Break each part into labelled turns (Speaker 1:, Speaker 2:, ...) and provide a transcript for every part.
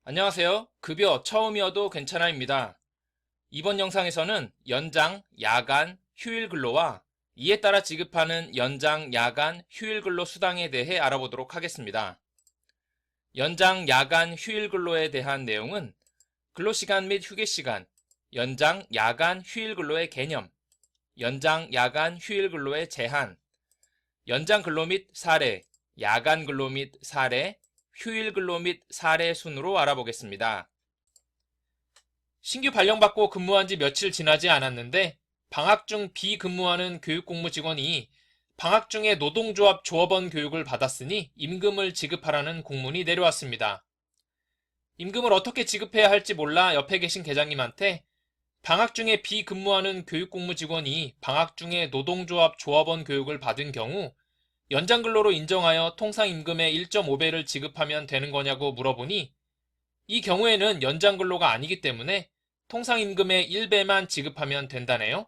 Speaker 1: 안녕하세요. 급여 처음이어도 괜찮아입니다. 이번 영상에서는 연장, 야간, 휴일 근로와 이에 따라 지급하는 연장, 야간, 휴일 근로 수당에 대해 알아보도록 하겠습니다. 연장, 야간, 휴일 근로에 대한 내용은 근로시간 및 휴게시간, 연장, 야간, 휴일 근로의 개념, 연장, 야간, 휴일 근로의 제한, 연장 근로 및 사례, 야간 근로 및 사례, 휴일 근로 및 사례 순으로 알아보겠습니다. 신규 발령받고 근무한 지 며칠 지나지 않았는데 방학 중 비근무하는 교육공무 직원이 방학 중에 노동조합 조합원 교육을 받았으니 임금을 지급하라는 공문이 내려왔습니다. 임금을 어떻게 지급해야 할지 몰라 옆에 계신 계장님한테 방학 중에 비근무하는 교육공무 직원이 방학 중에 노동조합 조합원 교육을 받은 경우 연장근로로 인정하여 통상임금의 1.5배를 지급하면 되는 거냐고 물어보니 이 경우에는 연장근로가 아니기 때문에 통상임금의 1배만 지급하면 된다네요.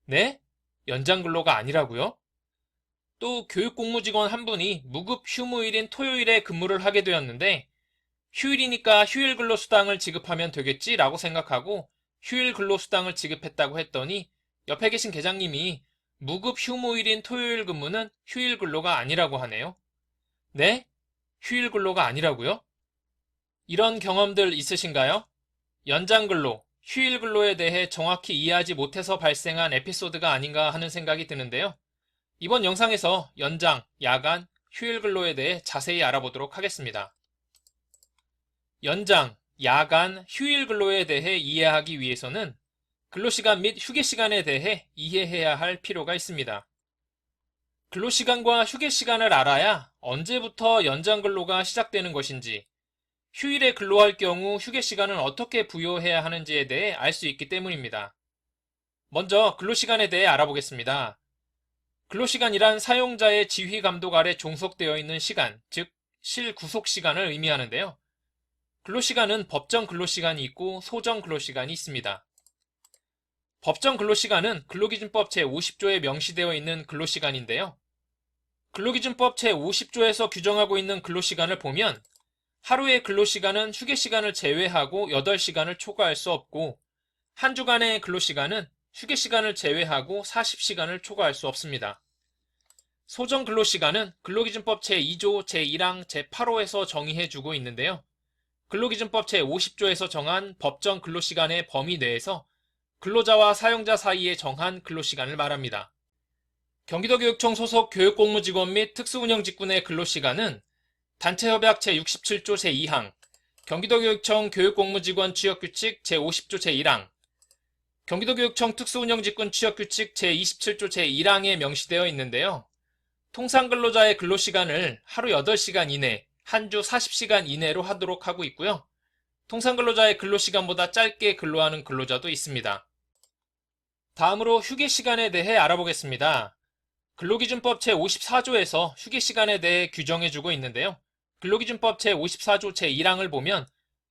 Speaker 1: 네? 연장근로가 아니라고요? 또 교육공무직원 한 분이 무급 휴무일인 토요일에 근무를 하게 되었는데 휴일이니까 휴일근로수당을 지급하면 되겠지라고 생각하고 휴일근로수당을 지급했다고 했더니 옆에 계신 계장님이 무급 휴무일인 토요일 근무는 휴일 근로가 아니라고 하네요. 네? 휴일 근로가 아니라고요? 이런 경험들 있으신가요? 연장 근로, 휴일 근로에 대해 정확히 이해하지 못해서 발생한 에피소드가 아닌가 하는 생각이 드는데요. 이번 영상에서 연장, 야간, 휴일 근로에 대해 자세히 알아보도록 하겠습니다. 연장, 야간, 휴일 근로에 대해 이해하기 위해서는 근로시간 및 휴게시간에 대해 이해해야 할 필요가 있습니다. 근로시간과 휴게시간을 알아야 언제부터 연장근로가 시작되는 것인지, 휴일에 근로할 경우 휴게시간은 어떻게 부여해야 하는지에 대해 알 수 있기 때문입니다. 먼저 근로시간에 대해 알아보겠습니다. 근로시간이란 사용자의 지휘 감독 아래 종속되어 있는 시간, 즉 실구속시간을 의미하는데요. 근로시간은 법정 근로시간이 있고 소정 근로시간이 있습니다. 법정 근로시간은 근로기준법 제50조에 명시되어 있는 근로시간인데요. 근로기준법 제50조에서 규정하고 있는 근로시간을 보면 하루의 근로시간은 휴게시간을 제외하고 8시간을 초과할 수 없고 한 주간의 근로시간은 휴게시간을 제외하고 40시간을 초과할 수 없습니다. 소정 근로시간은 근로기준법 제2조 제1항 제8호에서 정의해주고 있는데요. 근로기준법 제50조에서 정한 법정 근로시간의 범위 내에서 근로자와 사용자 사이에 정한 근로시간을 말합니다. 경기도교육청 소속 교육공무직원 및 특수운영직군의 근로시간은 단체협약 제67조 제2항, 경기도교육청 교육공무직원 취업규칙 제50조 제1항, 경기도교육청 특수운영직군 취업규칙 제27조 제1항에 명시되어 있는데요. 통상근로자의 근로시간을 하루 8시간 이내, 한 주 40시간 이내로 하도록 하고 있고요. 통상근로자의 근로시간보다 짧게 근로하는 근로자도 있습니다. 다음으로 휴게시간에 대해 알아보겠습니다. 근로기준법 제54조에서 휴게시간에 대해 규정해주고 있는데요. 근로기준법 제54조 제1항을 보면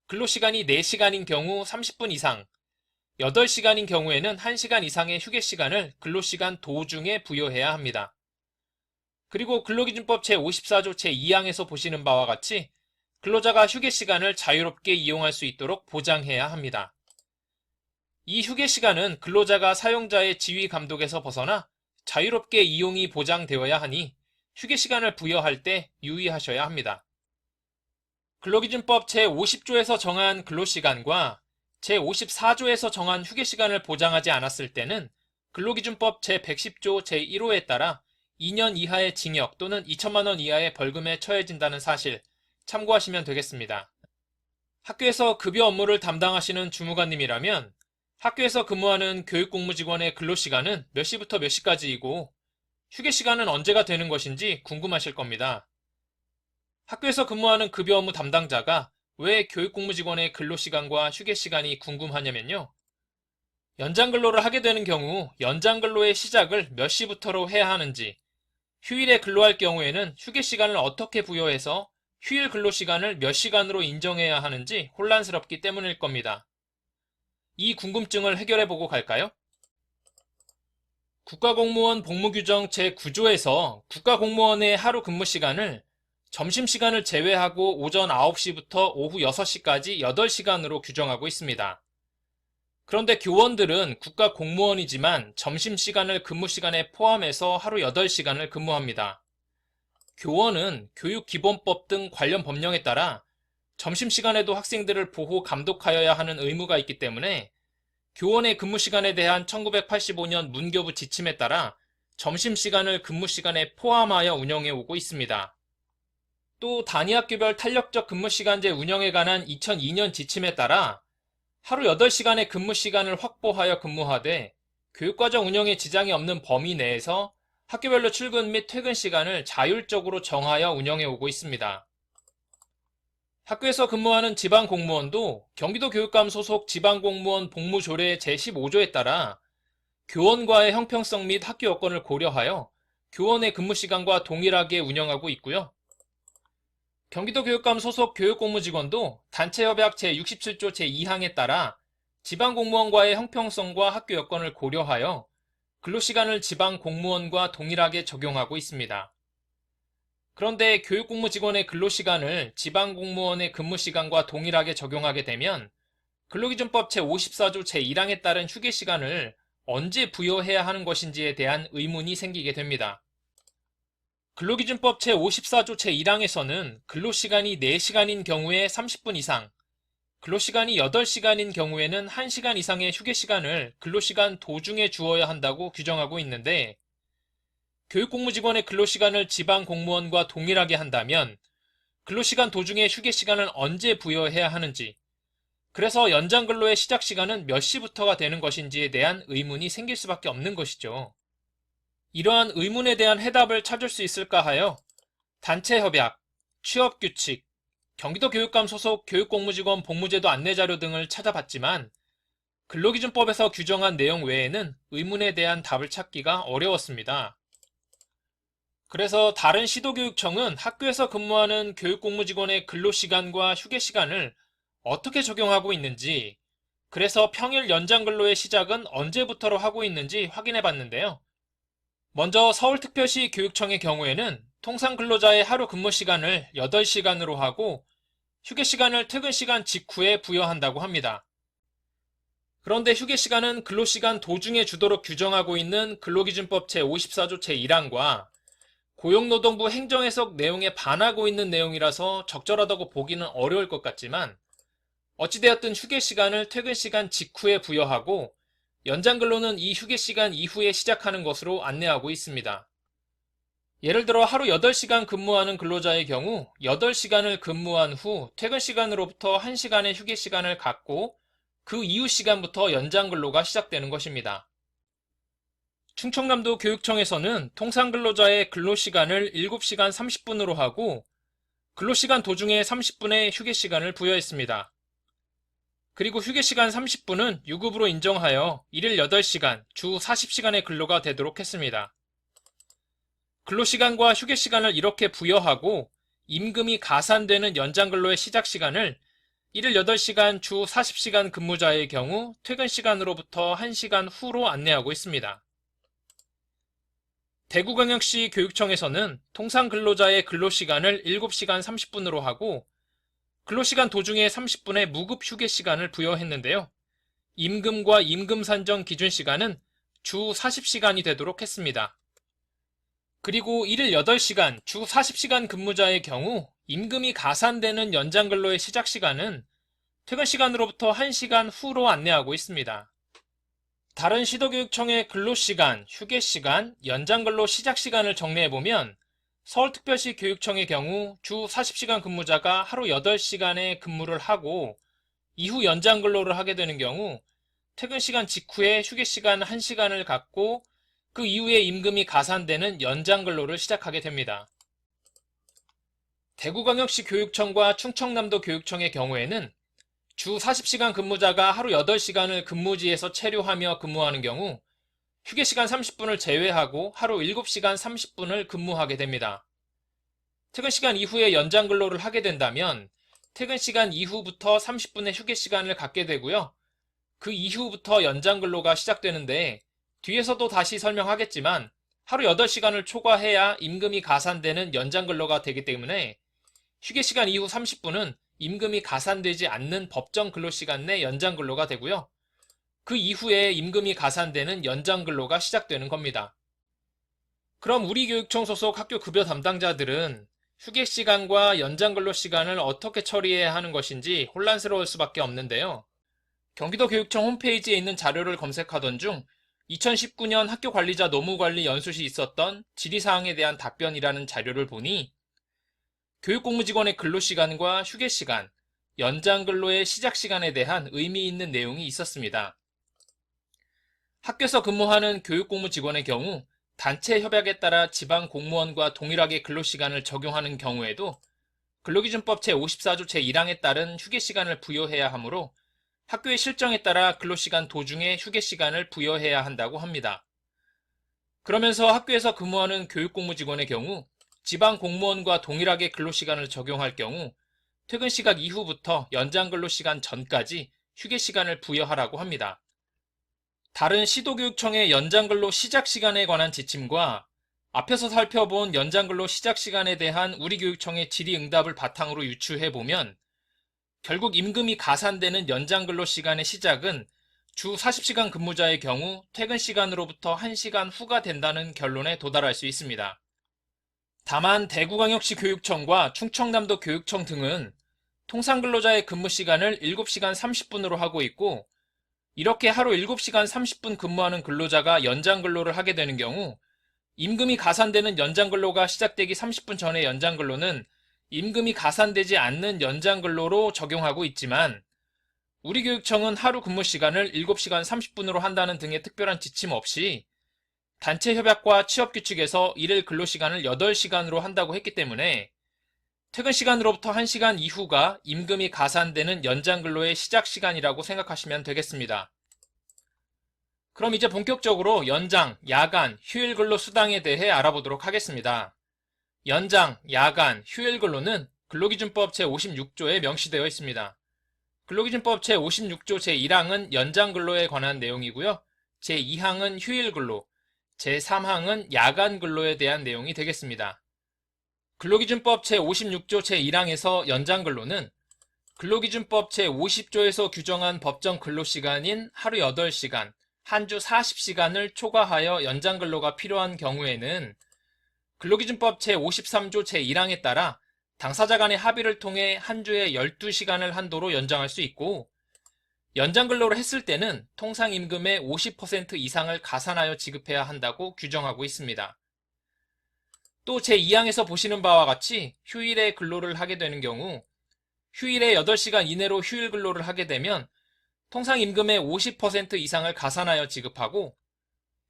Speaker 1: 근로시간이 4시간인 경우 30분 이상, 8시간인 경우에는 1시간 이상의 휴게시간을 근로시간 도중에 부여해야 합니다. 그리고 근로기준법 제54조 제2항에서 보시는 바와 같이 근로자가 휴게시간을 자유롭게 이용할 수 있도록 보장해야 합니다. 이 휴게시간은 근로자가 사용자의 지휘 감독에서 벗어나 자유롭게 이용이 보장되어야 하니 휴게시간을 부여할 때 유의하셔야 합니다. 근로기준법 제50조에서 정한 근로시간과 제54조에서 정한 휴게시간을 보장하지 않았을 때는 근로기준법 제110조 제1호에 따라 2년 이하의 징역 또는 2천만 원 이하의 벌금에 처해진다는 사실 참고하시면 되겠습니다. 학교에서 급여 업무를 담당하시는 주무관님이라면 학교에서 근무하는 교육공무직원의 근로시간은 몇 시부터 몇 시까지이고 휴게시간은 언제가 되는 것인지 궁금하실 겁니다. 학교에서 근무하는 급여 업무 담당자가 왜 교육공무직원의 근로시간과 휴게시간이 궁금하냐면요. 연장근로를 하게 되는 경우 연장근로의 시작을 몇 시부터로 해야 하는지, 휴일에 근로할 경우에는 휴게시간을 어떻게 부여해서 휴일 근로시간을 몇 시간으로 인정해야 하는지 혼란스럽기 때문일 겁니다. 이 궁금증을 해결해보고 갈까요? 국가공무원 복무규정 제9조에서 국가공무원의 하루 근무시간을 점심시간을 제외하고 오전 9시부터 오후 6시까지 8시간으로 규정하고 있습니다. 그런데 교원들은 국가 공무원이지만 점심시간을 근무시간에 포함해서 하루 8시간을 근무합니다. 교원은 교육기본법 등 관련 법령에 따라 점심시간에도 학생들을 보호 감독하여야 하는 의무가 있기 때문에 교원의 근무시간에 대한 1985년 문교부 지침에 따라 점심시간을 근무시간에 포함하여 운영해 오고 있습니다. 또 단위학교별 탄력적 근무시간제 운영에 관한 2002년 지침에 따라 하루 8시간의 근무시간을 확보하여 근무하되 교육과정 운영에 지장이 없는 범위 내에서 학교별로 출근 및 퇴근 시간을 자율적으로 정하여 운영해 오고 있습니다. 학교에서 근무하는 지방공무원도 경기도교육감 소속 지방공무원 복무조례 제15조에 따라 교원과의 형평성 및 학교 여건을 고려하여 교원의 근무시간과 동일하게 운영하고 있고요. 경기도교육감 소속 교육공무직원도 단체협약 제67조 제2항에 따라 지방공무원과의 형평성과 학교 여건을 고려하여 근로시간을 지방공무원과 동일하게 적용하고 있습니다. 그런데 교육공무직원의 근로시간을 지방공무원의 근무시간과 동일하게 적용하게 되면 근로기준법 제54조 제1항에 따른 휴게시간을 언제 부여해야 하는 것인지에 대한 의문이 생기게 됩니다. 근로기준법 제54조 제1항에서는 근로시간이 4시간인 경우에 30분 이상, 근로시간이 8시간인 경우에는 1시간 이상의 휴게시간을 근로시간 도중에 주어야 한다고 규정하고 있는데 교육공무직원의 근로시간을 지방공무원과 동일하게 한다면 근로시간 도중에 휴게시간을 언제 부여해야 하는지, 그래서 연장근로의 시작시간은 몇 시부터가 되는 것인지에 대한 의문이 생길 수밖에 없는 것이죠. 이러한 의문에 대한 해답을 찾을 수 있을까 하여 단체협약, 취업규칙, 경기도교육감 소속 교육공무직원 복무제도 안내자료 등을 찾아봤지만 근로기준법에서 규정한 내용 외에는 의문에 대한 답을 찾기가 어려웠습니다. 그래서 다른 시도교육청은 학교에서 근무하는 교육공무직원의 근로시간과 휴게시간을 어떻게 적용하고 있는지, 그래서 평일 연장근로의 시작은 언제부터로 하고 있는지 확인해 봤는데요. 먼저 서울특별시 교육청의 경우에는 통상 근로자의 하루 근무 시간을 8시간으로 하고 휴게시간을 퇴근시간 직후에 부여한다고 합니다. 그런데 휴게시간은 근로시간 도중에 주도록 규정하고 있는 근로기준법 제54조 제1항과 고용노동부 행정해석 내용에 반하고 있는 내용이라서 적절하다고 보기는 어려울 것 같지만 어찌되었든 휴게시간을 퇴근시간 직후에 부여하고 연장근로는 이 휴게시간 이후에 시작하는 것으로 안내하고 있습니다. 예를 들어 하루 8시간 근무하는 근로자의 경우 8시간을 근무한 후 퇴근시간으로부터 1시간의 휴게시간을 갖고 그 이후 시간부터 연장근로가 시작되는 것입니다. 충청남도 교육청에서는 통상근로자의 근로시간을 7시간 30분으로 하고 근로시간 도중에 30분의 휴게시간을 부여했습니다. 그리고 휴게시간 30분은 유급으로 인정하여 일일 8시간, 주 40시간의 근로가 되도록 했습니다. 근로시간과 휴게시간을 이렇게 부여하고 임금이 가산되는 연장근로의 시작시간을 일일 8시간, 주 40시간 근무자의 경우 퇴근시간으로부터 1시간 후로 안내하고 있습니다. 대구광역시 교육청에서는 통상근로자의 근로시간을 7시간 30분으로 하고 근로시간 도중에 30분의 무급 휴게시간을 부여했는데요. 임금과 임금 산정 기준시간은 주 40시간이 되도록 했습니다. 그리고 일일 8시간, 주 40시간 근무자의 경우 임금이 가산되는 연장근로의 시작시간은 퇴근시간으로부터 1시간 후로 안내하고 있습니다. 다른 시도교육청의 근로시간, 휴게시간, 연장근로 시작시간을 정리해보면 서울특별시 교육청의 경우 주 40시간 근무자가 하루 8시간의 근무를 하고 이후 연장근로를 하게 되는 경우 퇴근시간 직후에 휴게시간 1시간을 갖고 그 이후에 임금이 가산되는 연장근로를 시작하게 됩니다. 대구광역시 교육청과 충청남도 교육청의 경우에는 주 40시간 근무자가 하루 8시간을 근무지에서 체류하며 근무하는 경우 휴게시간 30분을 제외하고 하루 7시간 30분을 근무하게 됩니다. 퇴근시간 이후에 연장근로를 하게 된다면 퇴근시간 이후부터 30분의 휴게시간을 갖게 되고요. 그 이후부터 연장근로가 시작되는데 뒤에서도 다시 설명하겠지만 하루 8시간을 초과해야 임금이 가산되는 연장근로가 되기 때문에 휴게시간 이후 30분은 임금이 가산되지 않는 법정 근로시간 내 연장근로가 되고요. 그 이후에 임금이 가산되는 연장근로가 시작되는 겁니다. 그럼 우리 교육청 소속 학교 급여 담당자들은 휴게시간과 연장근로시간을 어떻게 처리해야 하는 것인지 혼란스러울 수밖에 없는데요. 경기도 교육청 홈페이지에 있는 자료를 검색하던 중 2019년 학교관리자 노무관리 연수시 있었던 질의사항에 대한 답변이라는 자료를 보니 교육공무직원의 근로시간과 휴게시간, 연장근로의 시작시간에 대한 의미 있는 내용이 있었습니다. 학교에서 근무하는 교육공무직원의 경우 단체 협약에 따라 지방 공무원과 동일하게 근로시간을 적용하는 경우에도 근로기준법 제54조 제1항에 따른 휴게시간을 부여해야 하므로 학교의 실정에 따라 근로시간 도중에 휴게시간을 부여해야 한다고 합니다. 그러면서 학교에서 근무하는 교육공무직원의 경우 지방 공무원과 동일하게 근로시간을 적용할 경우 퇴근 시각 이후부터 연장근로시간 전까지 휴게시간을 부여하라고 합니다. 다른 시도교육청의 연장근로 시작시간에 관한 지침과 앞에서 살펴본 연장근로 시작시간에 대한 우리 교육청의 질의응답을 바탕으로 유추해보면 결국 임금이 가산되는 연장근로시간의 시작은 주 40시간 근무자의 경우 퇴근 시간으로부터 1시간 후가 된다는 결론에 도달할 수 있습니다. 다만 대구광역시 교육청과 충청남도 교육청 등은 통상근로자의 근무시간을 7시간 30분으로 하고 있고 이렇게 하루 7시간 30분 근무하는 근로자가 연장근로를 하게 되는 경우 임금이 가산되는 연장근로가 시작되기 30분 전의 연장근로는 임금이 가산되지 않는 연장근로로 적용하고 있지만 우리 교육청은 하루 근무시간을 7시간 30분으로 한다는 등의 특별한 지침 없이 단체 협약과 취업규칙에서 일일 근로시간을 8시간으로 한다고 했기 때문에 퇴근 시간으로부터 1시간 이후가 임금이 가산되는 연장근로의 시작시간이라고 생각하시면 되겠습니다. 그럼 이제 본격적으로 연장, 야간, 휴일근로 수당에 대해 알아보도록 하겠습니다. 연장, 야간, 휴일근로는 근로기준법 제56조에 명시되어 있습니다. 근로기준법 제56조 제1항은 연장근로에 관한 내용이고요. 제2항은 휴일근로, 제3항은 야간근로에 대한 내용이 되겠습니다. 근로기준법 제56조 제1항에서 연장근로는 근로기준법 제50조에서 규정한 법정 근로시간인 하루 8시간, 한 주 40시간을 초과하여 연장근로가 필요한 경우에는 근로기준법 제53조 제1항에 따라 당사자 간의 합의를 통해 한 주에 12시간을 한도로 연장할 수 있고 연장근로를 했을 때는 통상임금의 50% 이상을 가산하여 지급해야 한다고 규정하고 있습니다. 또 제2항에서 보시는 바와 같이 휴일에 근로를 하게 되는 경우 휴일에 8시간 이내로 휴일 근로를 하게 되면 통상임금의 50% 이상을 가산하여 지급하고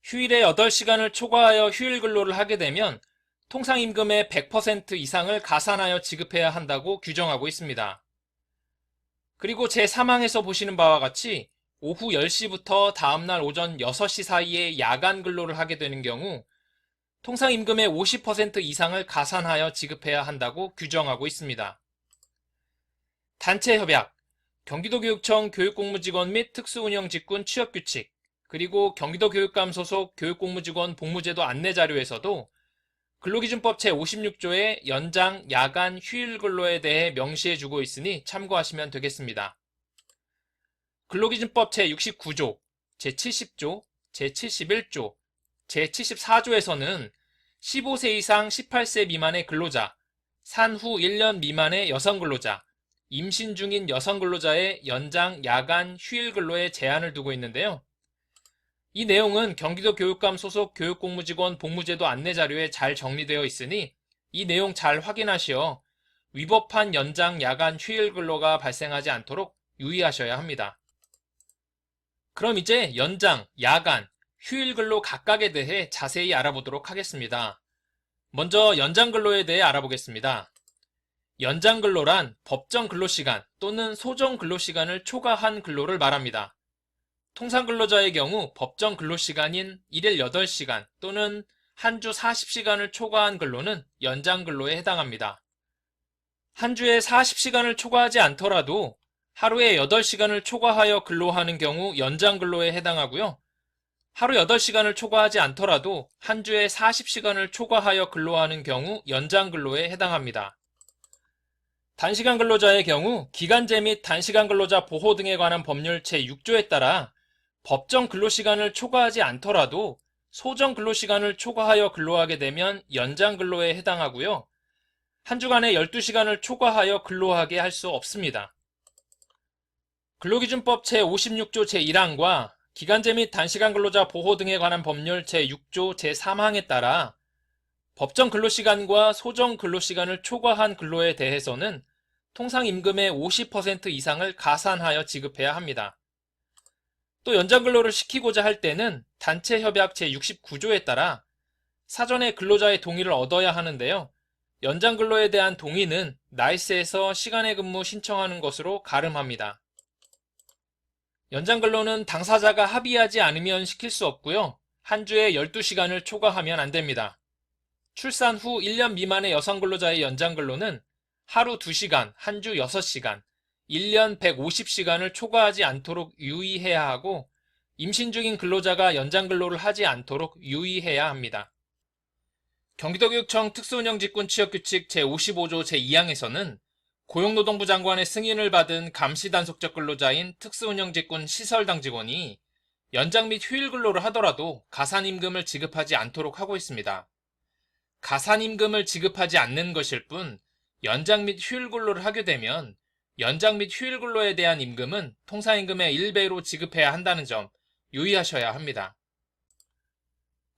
Speaker 1: 휴일에 8시간을 초과하여 휴일 근로를 하게 되면 통상임금의 100% 이상을 가산하여 지급해야 한다고 규정하고 있습니다. 그리고 제3항에서 보시는 바와 같이 오후 10시부터 다음날 오전 6시 사이에 야간 근로를 하게 되는 경우 통상임금의 50% 이상을 가산하여 지급해야 한다고 규정하고 있습니다. 단체협약, 경기도교육청 교육공무직원 및 특수운영직군 취업규칙, 그리고 경기도교육감 소속 교육공무직원 복무제도 안내자료에서도 근로기준법 제56조의 연장, 야간, 휴일 근로에 대해 명시해주고 있으니 참고하시면 되겠습니다. 근로기준법 제69조, 제70조, 제71조, 제74조에서는 15세 이상 18세 미만의 근로자, 산후 1년 미만의 여성 근로자, 임신 중인 여성 근로자의 연장, 야간, 휴일 근로에 제한을 두고 있는데요. 이 내용은 경기도 교육감 소속 교육공무직원 복무제도 안내자료에 잘 정리되어 있으니 이 내용 잘 확인하시어 위법한 연장, 야간, 휴일 근로가 발생하지 않도록 유의하셔야 합니다. 그럼 이제 연장, 야간, 휴일 근로 각각에 대해 자세히 알아보도록 하겠습니다. 먼저 연장 근로에 대해 알아보겠습니다. 연장 근로란 법정 근로시간 또는 소정 근로시간을 초과한 근로를 말합니다. 통상 근로자의 경우 법정 근로시간인 일일 8시간 또는 한 주 40시간을 초과한 근로는 연장 근로에 해당합니다. 한 주에 40시간을 초과하지 않더라도 하루에 8시간을 초과하여 근로하는 경우 연장 근로에 해당하고요. 하루 8시간을 초과하지 않더라도 한 주에 40시간을 초과하여 근로하는 경우 연장 근로에 해당합니다. 단시간 근로자의 경우 기간제 및 단시간 근로자 보호 등에 관한 법률 제6조에 따라 법정 근로시간을 초과하지 않더라도 소정 근로시간을 초과하여 근로하게 되면 연장 근로에 해당하고요. 한 주간에 12시간을 초과하여 근로하게 할 수 없습니다. 근로기준법 제56조 제1항과 기간제 및 단시간 근로자 보호 등에 관한 법률 제6조 제3항에 따라 법정 근로시간과 소정 근로시간을 초과한 근로에 대해서는 통상임금의 50% 이상을 가산하여 지급해야 합니다. 또 연장근로를 시키고자 할 때는 단체협약 제69조에 따라 사전에 근로자의 동의를 얻어야 하는데요. 연장근로에 대한 동의는 나이스에서 시간의 근무 신청하는 것으로 가름합니다. 연장근로는 당사자가 합의하지 않으면 시킬 수 없고요. 한 주에 12시간을 초과하면 안 됩니다. 출산 후 1년 미만의 여성 근로자의 연장근로는 하루 2시간, 한 주 6시간, 1년 150시간을 초과하지 않도록 유의해야 하고 임신 중인 근로자가 연장근로를 하지 않도록 유의해야 합니다. 경기도교육청 특수운영직군 취업규칙 제55조 제2항에서는 고용노동부 장관의 승인을 받은 감시단속적 근로자인 특수운영직군 시설당 직원이 연장 및 휴일 근로를 하더라도 가산임금을 지급하지 않도록 하고 있습니다. 가산임금을 지급하지 않는 것일 뿐 연장 및 휴일 근로를 하게 되면 연장 및 휴일 근로에 대한 임금은 통상임금의 1배로 지급해야 한다는 점 유의하셔야 합니다.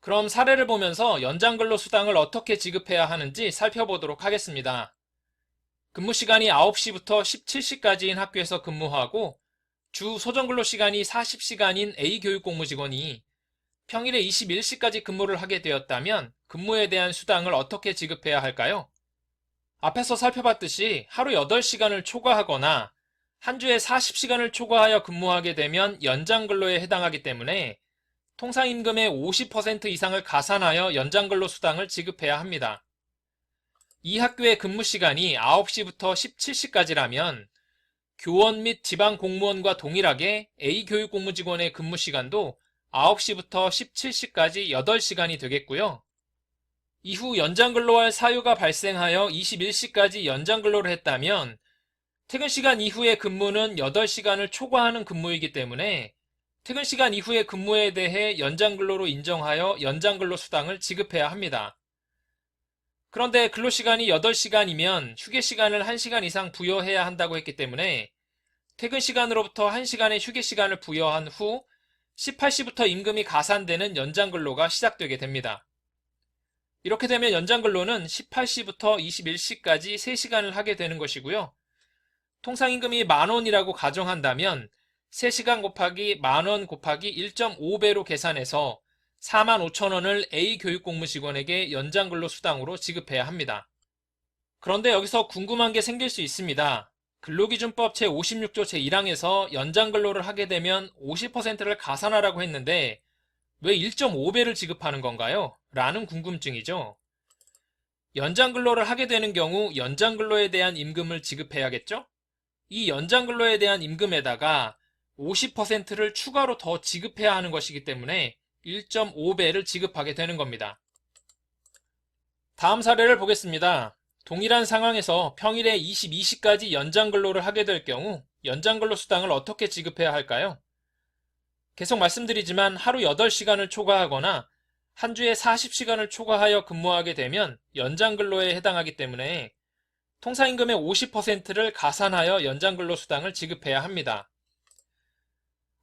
Speaker 1: 그럼 사례를 보면서 연장근로 수당을 어떻게 지급해야 하는지 살펴보도록 하겠습니다. 근무시간이 9시부터 17시까지인 학교에서 근무하고 주 소정근로시간이 40시간인 A교육공무직원이 평일에 21시까지 근무를 하게 되었다면 근무에 대한 수당을 어떻게 지급해야 할까요? 앞에서 살펴봤듯이 하루 8시간을 초과하거나 한 주에 40시간을 초과하여 근무하게 되면 연장근로에 해당하기 때문에 통상임금의 50% 이상을 가산하여 연장근로 수당을 지급해야 합니다. 이 학교의 근무시간이 9시부터 17시까지라면 교원 및 지방공무원과 동일하게 A교육공무직원의 근무시간도 9시부터 17시까지 8시간이 되겠고요. 이후 연장근로할 사유가 발생하여 21시까지 연장근로를 했다면 퇴근시간 이후의 근무는 8시간을 초과하는 근무이기 때문에 퇴근시간 이후의 근무에 대해 연장근로로 인정하여 연장근로 수당을 지급해야 합니다. 그런데 근로시간이 8시간이면 휴게시간을 1시간 이상 부여해야 한다고 했기 때문에 퇴근시간으로부터 1시간의 휴게시간을 부여한 후 18시부터 임금이 가산되는 연장근로가 시작되게 됩니다. 이렇게 되면 연장근로는 18시부터 21시까지 3시간을 하게 되는 것이고요. 통상임금이 10,000원이라고 가정한다면 3시간 곱하기 10,000원 곱하기 1.5배로 계산해서 45,000원을 A교육공무직원에게 연장근로 수당으로 지급해야 합니다. 그런데 여기서 궁금한 게 생길 수 있습니다. 근로기준법 제56조 제1항에서 연장근로를 하게 되면 50%를 가산하라고 했는데 왜 1.5배를 지급하는 건가요? 라는 궁금증이죠. 연장근로를 하게 되는 경우 연장근로에 대한 임금을 지급해야겠죠? 이 연장근로에 대한 임금에다가 50%를 추가로 더 지급해야 하는 것이기 때문에 1.5배를 지급하게 되는 겁니다. 다음 사례를 보겠습니다. 동일한 상황에서 평일에 22시까지 연장근로를 하게 될 경우 연장근로 수당을 어떻게 지급해야 할까요? 계속 말씀드리지만 하루 8시간을 초과하거나 한 주에 40시간을 초과하여 근무하게 되면 연장근로에 해당하기 때문에 통상임금의 50%를 가산하여 연장근로 수당을 지급해야 합니다.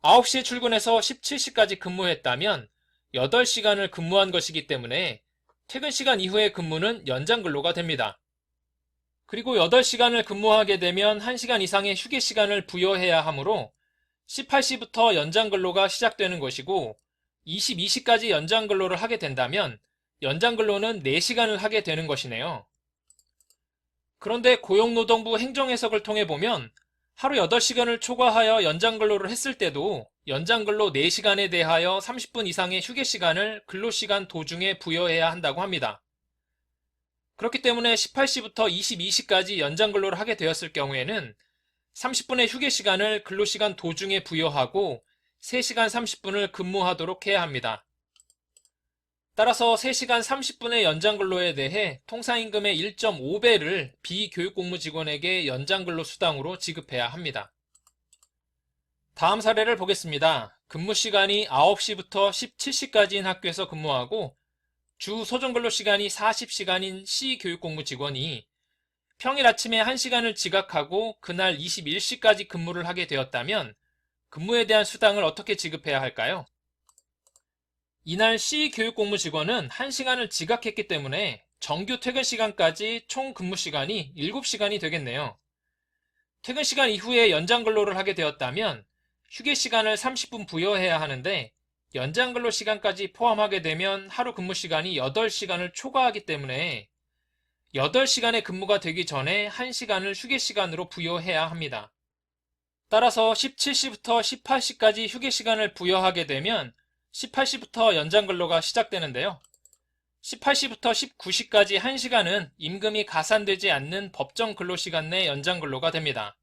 Speaker 1: 9시에 출근해서 17시까지 근무했다면 8시간을 근무한 것이기 때문에 퇴근 시간 이후의 근무는 연장근로가 됩니다. 그리고 8시간을 근무하게 되면 1시간 이상의 휴게 시간을 부여해야 하므로 18시부터 연장근로가 시작되는 것이고 22시까지 연장근로를 하게 된다면 연장근로는 4시간을 하게 되는 것이네요. 그런데 고용노동부 행정해석을 통해 보면 하루 8시간을 초과하여 연장근로를 했을 때도 연장근로 4시간에 대하여 30분 이상의 휴게시간을 근로시간 도중에 부여해야 한다고 합니다. 그렇기 때문에 18시부터 22시까지 연장근로를 하게 되었을 경우에는 30분의 휴게시간을 근로시간 도중에 부여하고 3시간 30분을 근무하도록 해야 합니다. 따라서 3시간 30분의 연장근로에 대해 통상임금의 1.5배를 비교육공무 직원에게 연장근로 수당으로 지급해야 합니다. 다음 사례를 보겠습니다. 근무시간이 9시부터 17시까지인 학교에서 근무하고 주 소정근로시간이 40시간인 C교육공무 직원이 평일 아침에 1시간을 지각하고 그날 21시까지 근무를 하게 되었다면 근무에 대한 수당을 어떻게 지급해야 할까요? 이날 C교육공무 직원은 1시간을 지각했기 때문에 정규 퇴근 시간까지 총 근무 시간이 7시간이 되겠네요. 퇴근 시간 이후에 연장 근로를 하게 되었다면 휴게 시간을 30분 부여해야 하는데 연장 근로 시간까지 포함하게 되면 하루 근무 시간이 8시간을 초과하기 때문에 8시간의 근무가 되기 전에 1시간을 휴게 시간으로 부여해야 합니다. 따라서 17시부터 18시까지 휴게 시간을 부여하게 되면 18시부터 연장 근로가 시작되는데요. 18시부터 19시까지 1시간은 임금이 가산되지 않는 법정 근로시간 내 연장 근로가 됩니다.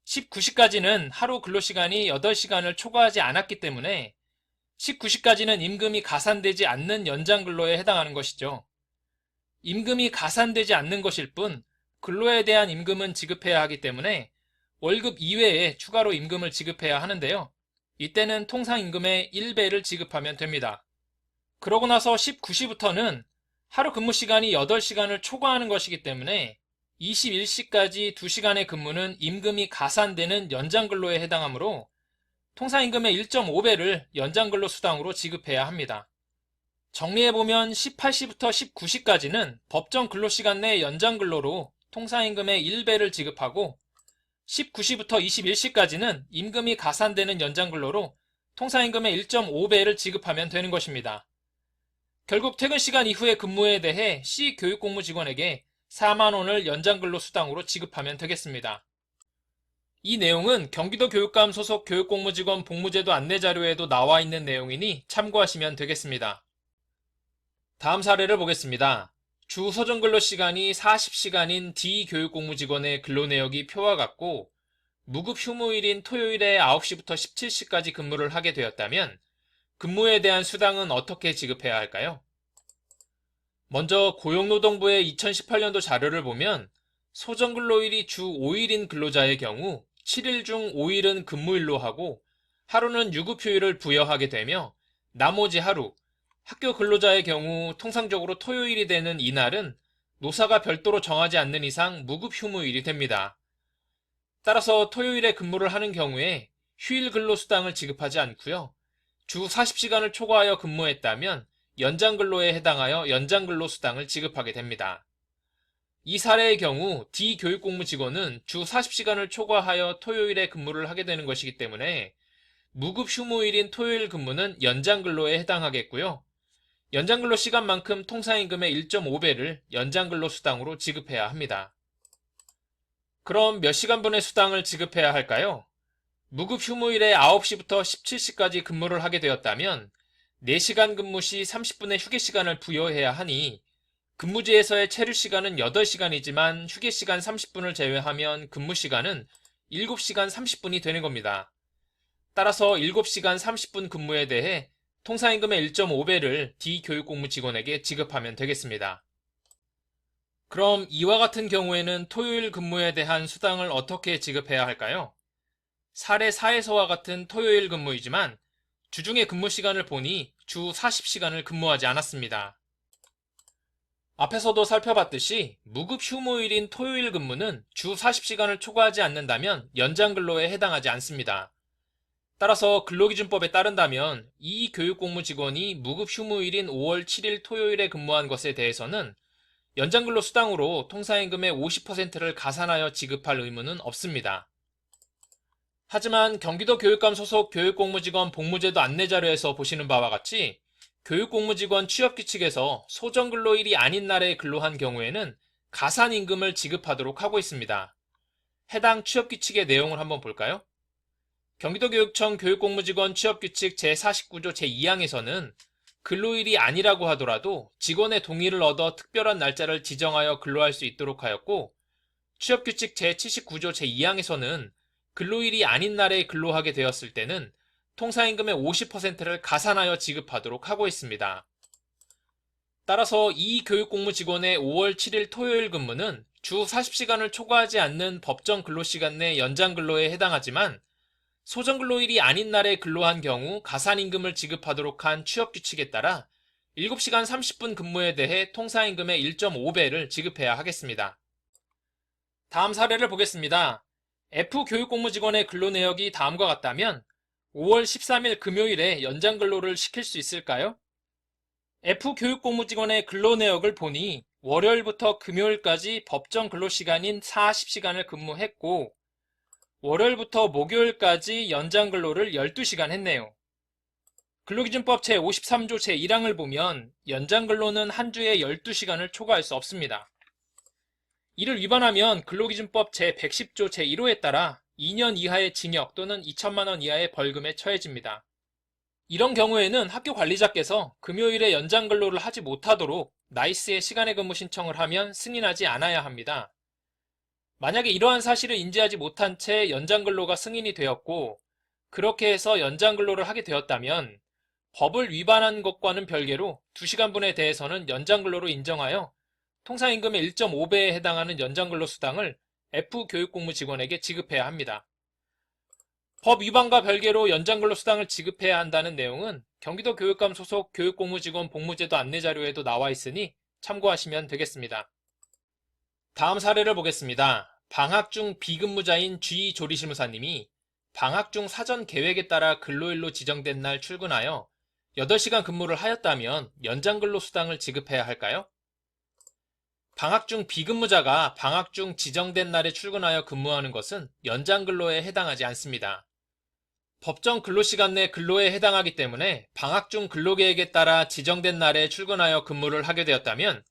Speaker 1: 19시까지는 하루 근로시간이 8시간을 초과하지 않았기 때문에 19시까지는 임금이 가산되지 않는 연장 근로에 해당하는 것이죠. 임금이 가산되지 않는 것일 뿐 근로에 대한 임금은 지급해야 하기 때문에 월급 이외에 추가로 임금을 지급해야 하는데요. 이때는 통상임금의 1배를 지급하면 됩니다. 그러고 나서 19시부터는 하루 근무 시간이 8시간을 초과하는 것이기 때문에 21시까지 2시간의 근무는 임금이 가산되는 연장근로에 해당하므로 통상임금의 1.5배를 연장근로 수당으로 지급해야 합니다. 정리해보면 18시부터 19시까지는 법정 근로시간 내 연장근로로 통상임금의 1배를 지급하고 19시부터 21시까지는 임금이 가산되는 연장근로로 통상임금의 1.5배를 지급하면 되는 것입니다. 결국 퇴근 시간 이후의 근무에 대해 C교육공무 직원에게 4만원을 연장근로 수당으로 지급하면 되겠습니다. 이 내용은 경기도 교육감 소속 교육공무직원 복무제도 안내자료에도 나와 있는 내용이니 참고하시면 되겠습니다. 다음 사례를 보겠습니다. 주 소정근로시간이 40시간인 D교육공무직원의 근로내역이 표와 같고 무급 휴무일인 토요일에 9시부터 17시까지 근무를 하게 되었다면 근무에 대한 수당은 어떻게 지급해야 할까요? 먼저 고용노동부의 2018년도 자료를 보면 소정근로일이 주 5일인 근로자의 경우 7일 중 5일은 근무일로 하고 하루는 유급휴일을 부여하게 되며 나머지 하루, 학교 근로자의 경우 통상적으로 토요일이 되는 이날은 노사가 별도로 정하지 않는 이상 무급휴무일이 됩니다. 따라서 토요일에 근무를 하는 경우에 휴일 근로수당을 지급하지 않고요. 주 40시간을 초과하여 근무했다면 연장근로에 해당하여 연장근로수당을 지급하게 됩니다. 이 사례의 경우 D교육공무 직원은 주 40시간을 초과하여 토요일에 근무를 하게 되는 것이기 때문에 무급 휴무일인 토요일 근무는 연장근로에 해당하겠고요. 연장근로 시간만큼 통상임금의 1.5배를 연장근로수당으로 지급해야 합니다. 그럼 몇 시간분의 수당을 지급해야 할까요? 무급 휴무일에 9시부터 17시까지 근무를 하게 되었다면 4시간 근무 시 30분의 휴게 시간을 부여해야 하니 근무지에서의 체류 시간은 8시간이지만 휴게 시간 30분을 제외하면 근무 시간은 7시간 30분이 되는 겁니다. 따라서 7시간 30분 근무에 대해 통상임금의 1.5배를 D교육공무 직원에게 지급하면 되겠습니다. 그럼 이와 같은 경우에는 토요일 근무에 대한 수당을 어떻게 지급해야 할까요? 사례 4에서와 같은 토요일 근무이지만 주중에 근무 시간을 보니 주 40시간을 근무하지 않았습니다. 앞에서도 살펴봤듯이 무급 휴무일인 토요일 근무는 주 40시간을 초과하지 않는다면 연장근로에 해당하지 않습니다. 따라서 근로기준법에 따른다면 이 교육공무 직원이 무급 휴무일인 5월 7일 토요일에 근무한 것에 대해서는 연장근로 수당으로 통상임금의 50%를 가산하여 지급할 의무는 없습니다. 하지만 경기도 교육감 소속 교육공무직원 복무제도 안내자료에서 보시는 바와 같이 교육공무직원 취업규칙에서 소정근로일이 아닌 날에 근로한 경우에는 가산임금을 지급하도록 하고 있습니다. 해당 취업규칙의 내용을 한번 볼까요? 경기도교육청 교육공무직원 취업규칙 제49조 제2항에서는 근로일이 아니라고 하더라도 직원의 동의를 얻어 특별한 날짜를 지정하여 근로할 수 있도록 하였고 취업규칙 제79조 제2항에서는 근로일이 아닌 날에 근로하게 되었을 때는 통상임금의 50%를 가산하여 지급하도록 하고 있습니다. 따라서 이 교육공무직원의 5월 7일 토요일 근무는 주 40시간을 초과하지 않는 법정 근로시간 내 연장근로에 해당하지만 소정근로일이 아닌 날에 근로한 경우 가산임금을 지급하도록 한 취업규칙에 따라 7시간 30분 근무에 대해 통사임금의 1.5배를 지급해야 하겠습니다. 다음 사례를 보겠습니다. F 교육공무직원의 근로내역이 다음과 같다면 5월 13일 금요일에 연장근로를 시킬 수 있을까요? F 교육공무직원의 근로내역을 보니 월요일부터 금요일까지 법정 근로시간인 40시간을 근무했고 월요일부터 목요일까지 연장근로를 12시간 했네요. 근로기준법 제53조 제1항을 보면 연장근로는 한 주에 12시간을 초과할 수 없습니다. 이를 위반하면 근로기준법 제110조 제1호에 따라 2년 이하의 징역 또는 2천만 원 이하의 벌금에 처해집니다. 이런 경우에는 학교 관리자께서 금요일에 연장근로를 하지 못하도록 나이스의 시간의 근무 신청을 하면 승인하지 않아야 합니다. 만약에 이러한 사실을 인지하지 못한 채 연장근로가 승인이 되었고 그렇게 해서 연장근로를 하게 되었다면 법을 위반한 것과는 별개로 2시간분에 대해서는 연장근로로 인정하여 통상임금의 1.5배에 해당하는 연장근로 수당을 F 교육공무직원에게 지급해야 합니다. 법 위반과 별개로 연장근로 수당을 지급해야 한다는 내용은 경기도 교육감 소속 교육공무직원 복무제도 안내자료에도 나와 있으니 참고하시면 되겠습니다. 다음 사례를 보겠습니다. 방학 중 비근무자인 G 조리실무사님이 방학 중 사전 계획에 따라 근로일로 지정된 날 출근하여 8시간 근무를 하였다면 연장근로 수당을 지급해야 할까요? 방학 중 비근무자가 방학 중 지정된 날에 출근하여 근무하는 것은 연장근로에 해당하지 않습니다. 법정 근로시간 내 근로에 해당하기 때문에 방학 중 근로계획에 따라 지정된 날에 출근하여 근무를 하게 되었다면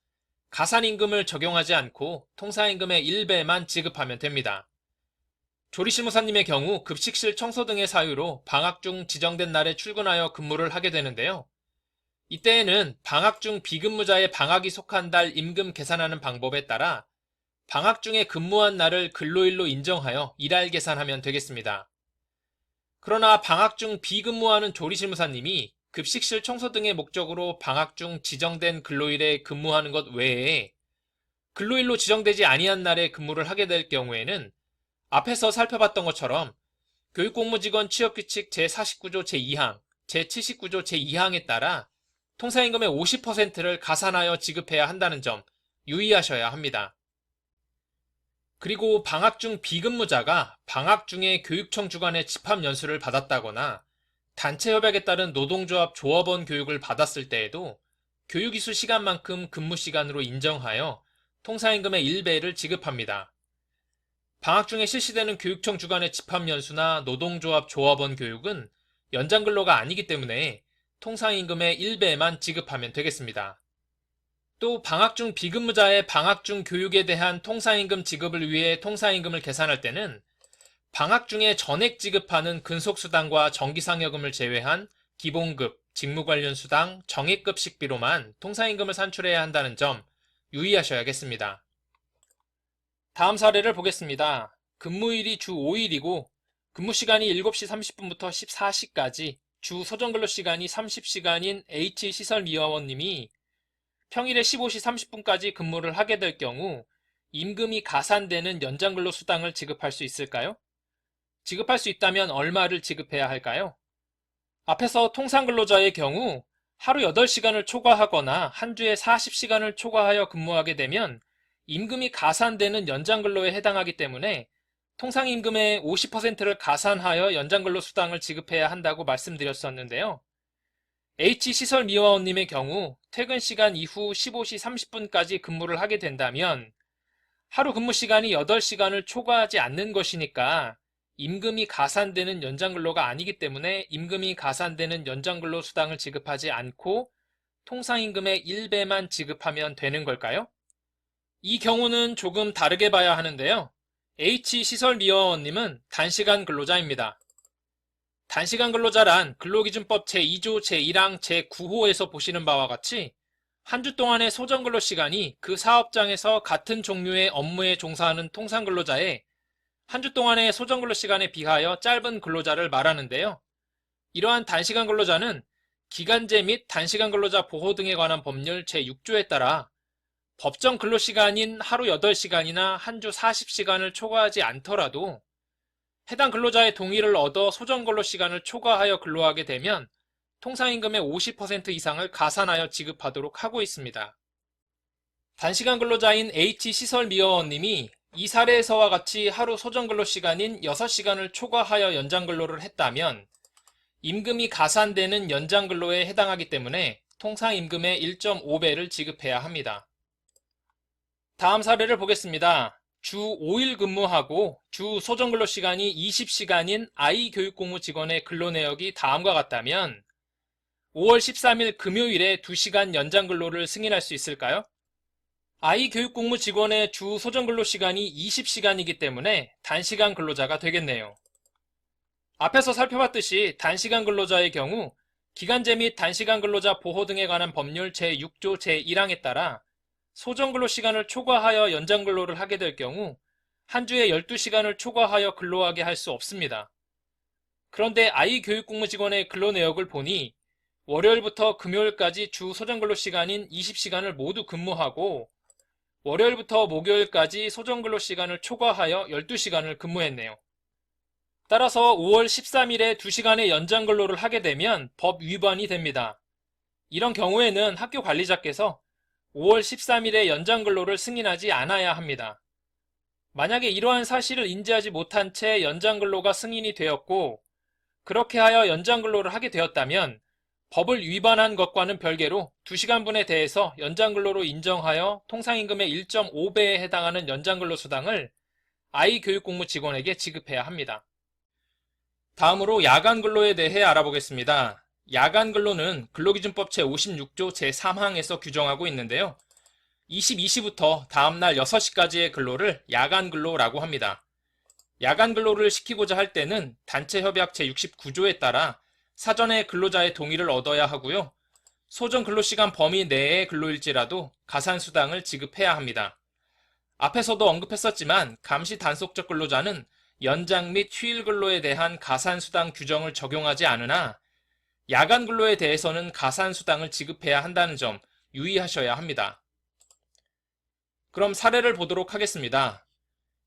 Speaker 1: 가산임금을 적용하지 않고 통사임금의 1배만 지급하면 됩니다. 조리실무사님의 경우 급식실 청소 등의 사유로 방학 중 지정된 날에 출근하여 근무를 하게 되는데요. 이때에는 방학 중 비근무자의 방학이 속한 달 임금 계산하는 방법에 따라 방학 중에 근무한 날을 근로일로 인정하여 일할 계산하면 되겠습니다. 그러나 방학 중 비근무하는 조리실무사님이 급식실 청소 등의 목적으로 방학 중 지정된 근로일에 근무하는 것 외에 근로일로 지정되지 아니한 날에 근무를 하게 될 경우에는 앞에서 살펴봤던 것처럼 교육공무직원 취업규칙 제49조 제2항, 제79조 제2항에 따라 통사임금의 50%를 가산하여 지급해야 한다는 점 유의하셔야 합니다. 그리고 방학 중 비근무자가 방학 중에 교육청 주관의 집합연수를 받았다거나 단체협약에 따른 노동조합 조합원 교육을 받았을 때에도 교육이수 시간만큼 근무시간으로 인정하여 통사임금의 1배를 지급합니다. 방학 중에 실시되는 교육청 주관의 집합연수나 노동조합 조합원 교육은 연장근로가 아니기 때문에 통상임금의 1배만 지급하면 되겠습니다. 또 방학 중 비근무자의 방학 중 교육에 대한 통상임금 지급을 위해 통상임금을 계산할 때는 방학 중에 전액 지급하는 근속수당과 정기상여금을 제외한 기본급, 직무관련수당, 정액급 식비로만 통상임금을 산출해야 한다는 점 유의하셔야겠습니다. 다음 사례를 보겠습니다. 근무일이 주 5일이고 근무시간이 7시 30분부터 14시까지 주 소정근로시간이 30시간인 H시설미화원님이 평일에 15시 30분까지 근무를 하게 될 경우 임금이 가산되는 연장근로 수당을 지급할 수 있을까요? 지급할 수 있다면 얼마를 지급해야 할까요? 앞에서 통상근로자의 경우 하루 8시간을 초과하거나 한 주에 40시간을 초과하여 근무하게 되면 임금이 가산되는 연장근로에 해당하기 때문에 통상임금의 50%를 가산하여 연장근로 수당을 지급해야 한다고 말씀드렸었는데요. H시설미화원님의 경우 퇴근 시간 이후 15시 30분까지 근무를 하게 된다면 하루 근무 시간이 8시간을 초과하지 않는 것이니까 임금이 가산되는 연장근로가 아니기 때문에 임금이 가산되는 연장근로 수당을 지급하지 않고 통상임금의 1배만 지급하면 되는 걸까요? 이 경우는 조금 다르게 봐야 하는데요. H시설미화원님은 단시간 근로자입니다. 단시간 근로자란 근로기준법 제2조 제1항 제9호에서 보시는 바와 같이 한 주 동안의 소정근로 시간이 그 사업장에서 같은 종류의 업무에 종사하는 통상근로자의 한 주 동안의 소정근로 시간에 비하여 짧은 근로자를 말하는데요. 이러한 단시간 근로자는 기간제 및 단시간 근로자 보호 등에 관한 법률 제6조에 따라 법정 근로시간인 하루 8시간이나 한 주 40시간을 초과하지 않더라도 해당 근로자의 동의를 얻어 소정 근로시간을 초과하여 근로하게 되면 통상임금의 50% 이상을 가산하여 지급하도록 하고 있습니다. 단시간 근로자인 H시설미화원님이 이 사례에서와 같이 하루 소정 근로시간인 6시간을 초과하여 연장 근로를 했다면 임금이 가산되는 연장 근로에 해당하기 때문에 통상임금의 1.5배를 지급해야 합니다. 다음 사례를 보겠습니다. 주 5일 근무하고 주 소정 근로시간이 20시간인 아이교육공무 직원의 근로내역이 다음과 같다면 5월 13일 금요일에 2시간 연장 근로를 승인할 수 있을까요? 아이교육공무 직원의 주 소정 근로시간이 20시간이기 때문에 단시간 근로자가 되겠네요. 앞에서 살펴봤듯이 단시간 근로자의 경우 기간제 및 단시간 근로자 보호 등에 관한 법률 제6조 제1항에 따라 소정 근로시간을 초과하여 연장 근로를 하게 될 경우 한 주에 12시간을 초과하여 근로하게 할 수 없습니다. 그런데 아이교육공무 직원의 근로내역을 보니 월요일부터 금요일까지 주 소정 근로시간인 20시간을 모두 근무하고 월요일부터 목요일까지 소정 근로시간을 초과하여 12시간을 근무했네요. 따라서 5월 13일에 2시간의 연장 근로를 하게 되면 법 위반이 됩니다. 이런 경우에는 학교 관리자께서 5월 13일에 연장 근로를 승인하지 않아야 합니다. 만약에 이러한 사실을 인지하지 못한 채 연장 근로가 승인이 되었고 그렇게 하여 연장 근로를 하게 되었다면 법을 위반한 것과는 별개로 2시간분에 대해서 연장 근로로 인정하여 통상임금의 1.5배에 해당하는 연장 근로 수당을 아이교육공무 직원에게 지급해야 합니다. 다음으로 야간 근로에 대해 알아보겠습니다. 야간 근로는 근로기준법 제56조 제3항에서 규정하고 있는데요. 22시부터 다음날 6시까지의 근로를 야간 근로라고 합니다. 야간 근로를 시키고자 할 때는 단체협약 제69조에 따라 사전에 근로자의 동의를 얻어야 하고요. 소정 근로시간 범위 내의 근로일지라도 가산수당을 지급해야 합니다. 앞에서도 언급했었지만 감시 단속적 근로자는 연장 및 휴일 근로에 대한 가산수당 규정을 적용하지 않으나 야간 근로에 대해서는 가산수당을 지급해야 한다는 점 유의하셔야 합니다. 그럼 사례를 보도록 하겠습니다.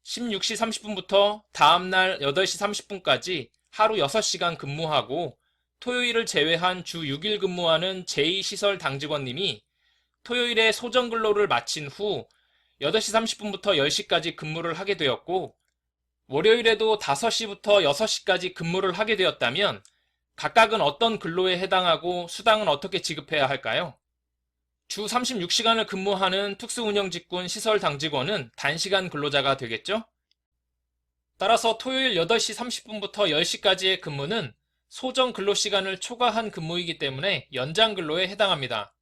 Speaker 1: 16시 30분부터 다음날 8시 30분까지 하루 6시간 근무하고 토요일을 제외한 주 6일 근무하는 제2시설 당직원님이 토요일에 소정 근로를 마친 후 8시 30분부터 10시까지 근무를 하게 되었고 월요일에도 5시부터 6시까지 근무를 하게 되었다면 각각은 어떤 근로에 해당하고 수당은 어떻게 지급해야 할까요? 주 36시간을 근무하는 특수운영직군 시설당직원은 단시간 근로자가 되겠죠? 따라서 토요일 8시 30분부터 10시까지의 근무는 소정 근로시간을 초과한 근무이기 때문에 연장 근로에 해당합니다.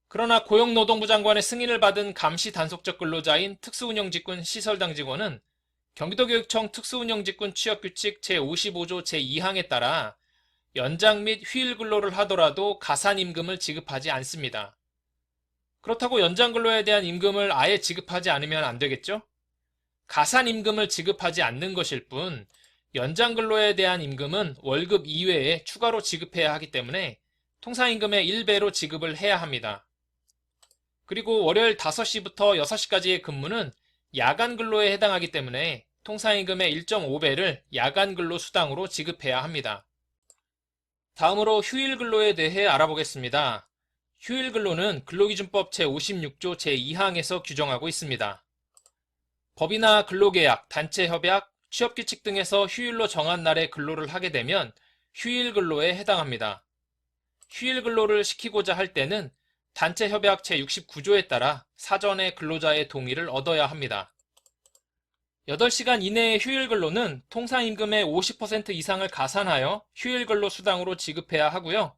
Speaker 1: 그러나 고용노동부 장관의 승인을 받은 감시 단속적 근로자인 특수운영직군 시설당직원은 경기도교육청 특수운영직군 취업규칙 제55조 제2항에 따라 연장 및 휴일 근로를 하더라도 가산임금을 지급하지 않습니다. 그렇다고 연장 근로에 대한 임금을 아예 지급하지 않으면 안 되겠죠? 가산임금을 지급하지 않는 것일 뿐 연장 근로에 대한 임금은 월급 이외에 추가로 지급해야 하기 때문에 통상임금의 1배로 지급을 해야 합니다. 그리고 월요일 5시부터 6시까지의 근무는 야간 근로에 해당하기 때문에 통상임금의 1.5배를 야간 근로 수당으로 지급해야 합니다. 다음으로 휴일 근로에 대해 알아보겠습니다. 휴일 근로는 근로기준법 제56조 제2항에서 규정하고 있습니다. 법이나 근로계약, 단체협약, 취업규칙 등에서 휴일로 정한 날에 근로를 하게 되면 휴일 근로에 해당합니다. 휴일 근로를 시키고자 할 때는 단체협약 제69조에 따라 사전에 근로자의 동의를 얻어야 합니다. 8시간 이내의 휴일 근로는 통상임금의 50% 이상을 가산하여 휴일 근로 수당으로 지급해야 하고요.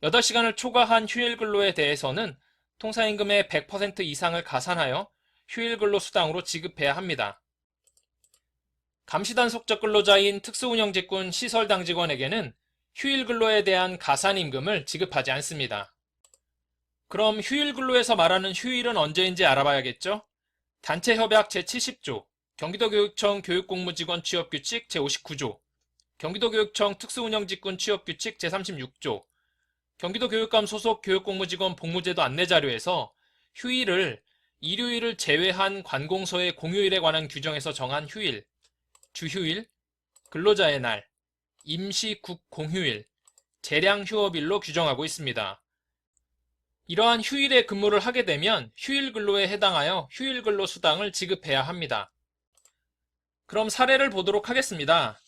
Speaker 1: 8시간을 초과한 휴일 근로에 대해서는 통상임금의 100% 이상을 가산하여 휴일 근로 수당으로 지급해야 합니다. 감시단속적 근로자인 특수운영직군 시설당직원에게는 휴일 근로에 대한 가산임금을 지급하지 않습니다. 그럼 휴일 근로에서 말하는 휴일은 언제인지 알아봐야겠죠? 단체협약 제70조, 경기도교육청 교육공무직원 취업규칙 제59조, 경기도교육청 특수운영직군 취업규칙 제36조, 경기도 교육감 소속 교육공무직원 복무제도 안내자료에서 휴일을 일요일을 제외한 관공서의 공휴일에 관한 규정에서 정한 휴일, 주휴일, 근로자의 날, 임시국 공휴일, 재량 휴업일로 규정하고 있습니다. 이러한 휴일에 근무를 하게 되면 휴일 근로에 해당하여 휴일 근로 수당을 지급해야 합니다. 그럼 사례를 보도록 하겠습니다.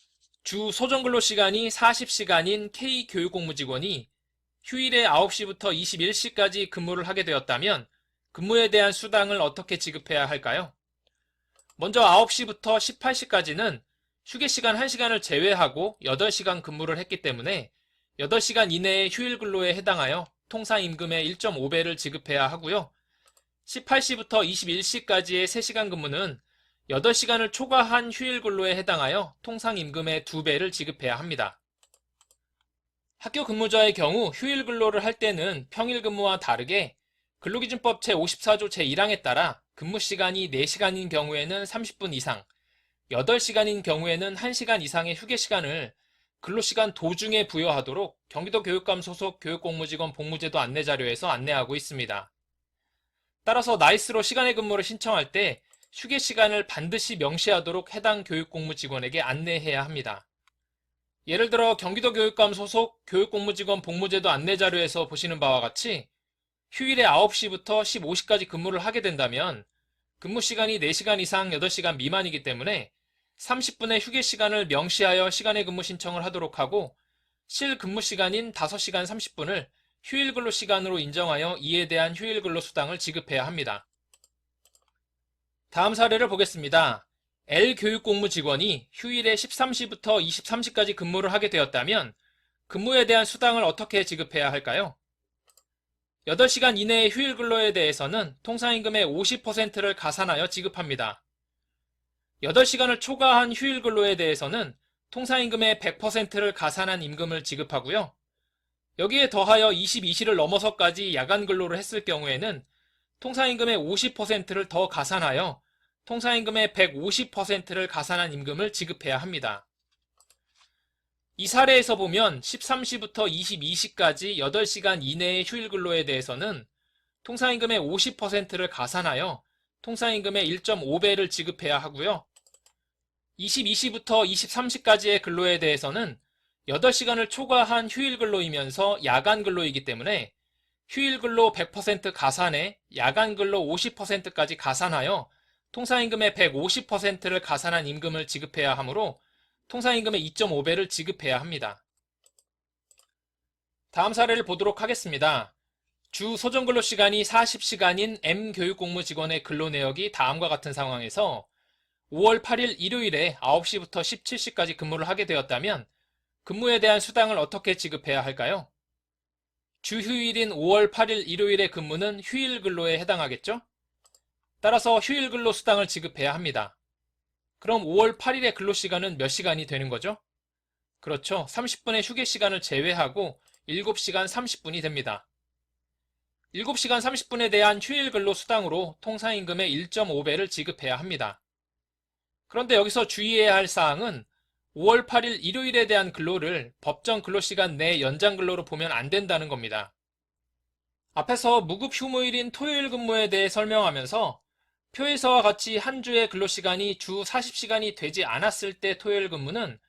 Speaker 1: 주 소정 근로 시간이 40시간인 K교육공무직원이 휴일에 9시부터 21시까지 근무를 하게 되었다면 근무에 대한 수당을 어떻게 지급해야 할까요? 먼저 9시부터 18시까지는 휴게시간 1시간을 제외하고 8시간 근무를 했기 때문에 8시간 이내의 휴일 근로에 해당하여 통상임금의 1.5배를 지급해야 하고요. 18시부터 21시까지의 3시간 근무는 8시간을 초과한 휴일 근로에 해당하여 통상임금의 2배를 지급해야 합니다. 학교 근무자의 경우 휴일 근로를 할 때는 평일 근무와 다르게 근로기준법 제54조 제1항에 따라 근무시간이 4시간인 경우에는 30분 이상, 8시간인 경우에는 1시간 이상의 휴게시간을 근로시간 도중에 부여하도록 경기도 교육감 소속 교육공무직원 복무제도 안내자료에서 안내하고 있습니다. 따라서 나이스로 시간의 근무를 신청할 때 휴게시간을 반드시 명시하도록 해당 교육공무직원에게 안내해야 합니다. 예를 들어 경기도 교육감 소속 교육공무직원 복무제도 안내자료에서 보시는 바와 같이 휴일에 9시부터 15시까지 근무를 하게 된다면 근무시간이 4시간 이상 8시간 미만이기 때문에 30분의 휴게시간을 명시하여 시간의 근무 신청을 하도록 하고 실 근무시간인 5시간 30분을 휴일 근로시간으로 인정하여 이에 대한 휴일 근로수당을 지급해야 합니다. 다음 사례를 보겠습니다. L교육공무직원이 휴일에 13시부터 23시까지 근무를 하게 되었다면 근무에 대한 수당을 어떻게 지급해야 할까요? 8시간 이내의 휴일 근로에 대해서는 통상임금의 50%를 가산하여 지급합니다. 8시간을 초과한 휴일 근로에 대해서는 통상임금의 100%를 가산한 임금을 지급하고요. 여기에 더하여 22시를 넘어서까지 야간 근로를 했을 경우에는 통상임금의 50%를 더 가산하여 통상임금의 150%를 가산한 임금을 지급해야 합니다. 이 사례에서 보면 13시부터 22시까지 8시간 이내의 휴일 근로에 대해서는 통상임금의 50%를 가산하여 통상임금의 1.5배를 지급해야 하고요. 22시부터 23시까지의 근로에 대해서는 8시간을 초과한 휴일 근로이면서 야간 근로이기 때문에 휴일 근로 100% 가산에 야간 근로 50%까지 가산하여 통상임금의 150%를 가산한 임금을 지급해야 하므로 통상임금의 2.5배를 지급해야 합니다. 다음 사례를 보도록 하겠습니다. 주 소정근로시간이 40시간인 M교육공무직원의 근로내역이 다음과 같은 상황에서 5월 8일 일요일에 9시부터 17시까지 근무를 하게 되었다면 근무에 대한 수당을 어떻게 지급해야 할까요? 주휴일인 5월 8일 일요일의 근무는 휴일 근로에 해당하겠죠? 따라서 휴일 근로 수당을 지급해야 합니다. 그럼 5월 8일의 근로시간은 몇 시간이 되는 거죠? 그렇죠. 30분의 휴게시간을 제외하고 7시간 30분이 됩니다. 7시간 30분에 대한 휴일 근로 수당으로 통상임금의 1.5배를 지급해야 합니다. 그런데 여기서 주의해야 할 사항은 5월 8일 일요일에 대한 근로를 법정 근로시간 내 연장 근로로 보면 안 된다는 겁니다. 앞에서 무급 휴무일인 토요일 근무에 대해 설명하면서 표에서와 같이 한 주의 근로시간이 주 40시간이 되지 않았을 때 토요일 근무는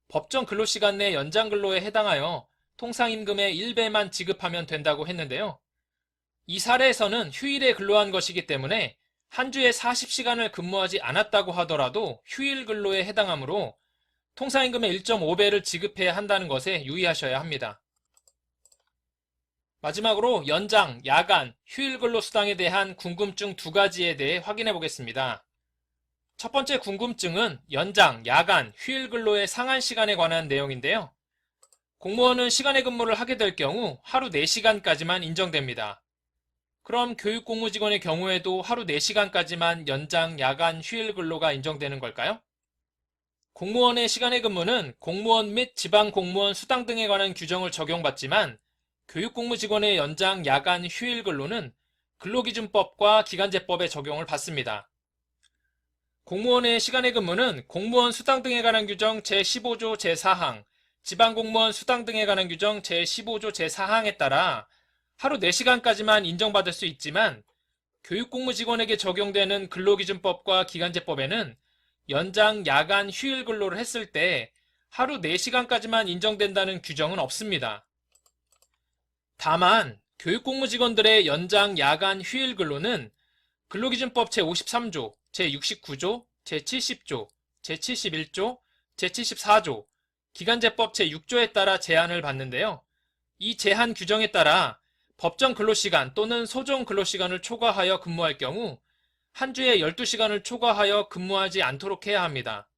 Speaker 1: 법정 근로시간 내 연장 근로에 해당하여 통상임금의 1배만 지급하면 된다고 했는데요. 이 사례에서는 휴일에 근로한 것이기 때문에 한 주에 40시간을 근무하지 않았다고 하더라도 휴일 근로에 해당하므로 통상임금의 1.5배를 지급해야 한다는 것에 유의하셔야 합니다. 마지막으로 연장, 야간, 휴일 근로 수당에 대한 궁금증 2가지에 대해 확인해 보겠습니다. 첫 번째 궁금증은 연장, 야간, 휴일 근로의 상한 시간에 관한 내용인데요. 공무원은 시간의 근무를 하게 될 경우 하루 4시간까지만 인정됩니다. 그럼 교육공무직원의 경우에도 하루 4시간까지만 연장, 야간, 휴일 근로가 인정되는 걸까요? 공무원의 시간의 근무는 공무원 및 지방공무원 수당 등에 관한 규정을 적용받지만 교육공무직원의 연장, 야간, 휴일 근로는 근로기준법과 기간제법의 적용을 받습니다. 공무원의 시간의 근무는 공무원 수당 등에 관한 규정 제15조 제4항, 지방공무원 수당 등에 관한 규정 제15조 제4항에 따라 하루 4시간까지만 인정받을 수 있지만 교육공무직원에게 적용되는 근로기준법과 기간제법에는 연장, 야간, 휴일 근로를 했을 때 하루 4시간까지만 인정된다는 규정은 없습니다. 다만 교육공무직원들의 연장, 야간, 휴일 근로는 근로기준법 제53조, 제69조, 제70조, 제71조, 제74조, 기간제법 제6조에 따라 제한을 받는데요. 이 제한 규정에 따라 법정 근로시간 또는 소정 근로시간을 초과하여 근무할 경우 한 주에 12시간을 초과하여 근무하지 않도록 해야 합니다.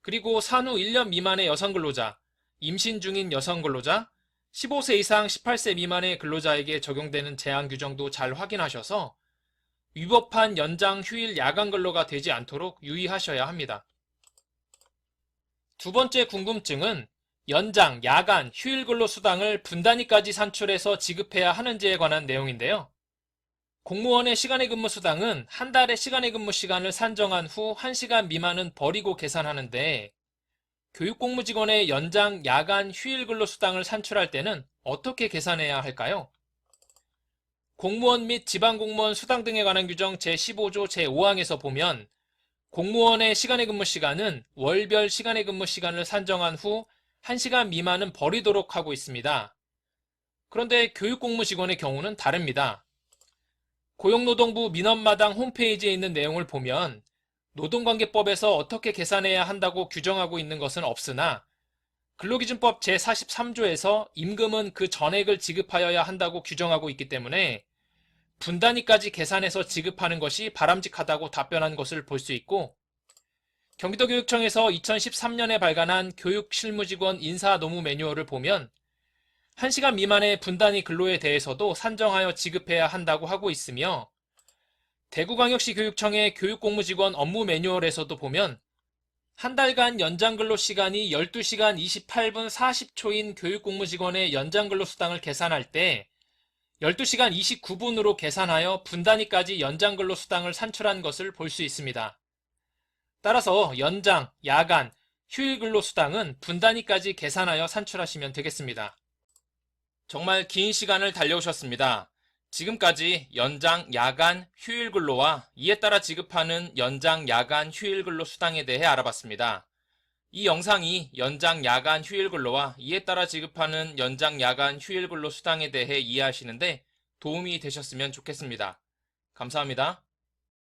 Speaker 1: 그리고 산후 1년 미만의 여성 근로자, 임신 중인 여성 근로자, 15세 이상 18세 미만의 근로자에게 적용되는 제한 규정도 잘 확인하셔서 위법한 연장, 휴일, 야간 근로가 되지 않도록 유의하셔야 합니다. 두 번째 궁금증은 연장, 야간, 휴일 근로 수당을 분단위까지 산출해서 지급해야 하는지에 관한 내용인데요. 공무원의 시간의 근무 수당은 한 달의 시간의 근무 시간을 산정한 후 1시간 미만은 버리고 계산하는데 교육공무직원의 연장, 야간, 휴일 근로 수당을 산출할 때는 어떻게 계산해야 할까요? 공무원 및 지방공무원 수당 등에 관한 규정 제15조 제5항에서 보면 공무원의 시간의 근무 시간은 월별 시간의 근무 시간을 산정한 후 1시간 미만은 버리도록 하고 있습니다. 그런데 교육공무직원의 경우는 다릅니다. 고용노동부 민원마당 홈페이지에 있는 내용을 보면 노동관계법에서 어떻게 계산해야 한다고 규정하고 있는 것은 없으나 근로기준법 제43조에서 임금은 그 전액을 지급하여야 한다고 규정하고 있기 때문에 분단위까지 계산해서 지급하는 것이 바람직하다고 답변한 것을 볼 수 있고 경기도교육청에서 2013년에 발간한 교육실무직원 인사노무 매뉴얼을 보면 1시간 미만의 분단위 근로에 대해서도 산정하여 지급해야 한다고 하고 있으며 대구광역시 교육청의 교육공무직원 업무 매뉴얼에서도 보면 한 달간 연장근로 시간이 12시간 28분 40초인 교육공무직원의 연장근로 수당을 계산할 때 12시간 29분으로 계산하여 분단위까지 연장근로 수당을 산출한 것을 볼 수 있습니다. 따라서 연장, 야간, 휴일 근로 수당은 분단위까지 계산하여 산출하시면 되겠습니다. 정말 긴 시간을 달려오셨습니다. 지금까지 연장, 야간, 휴일 근로와 이에 따라 지급하는 연장, 야간, 휴일 근로 수당에 대해 알아봤습니다. 이 영상이 연장, 야간, 휴일 근로와 이에 따라 지급하는 연장, 야간, 휴일 근로 수당에 대해 이해하시는데 도움이 되셨으면 좋겠습니다. 감사합니다.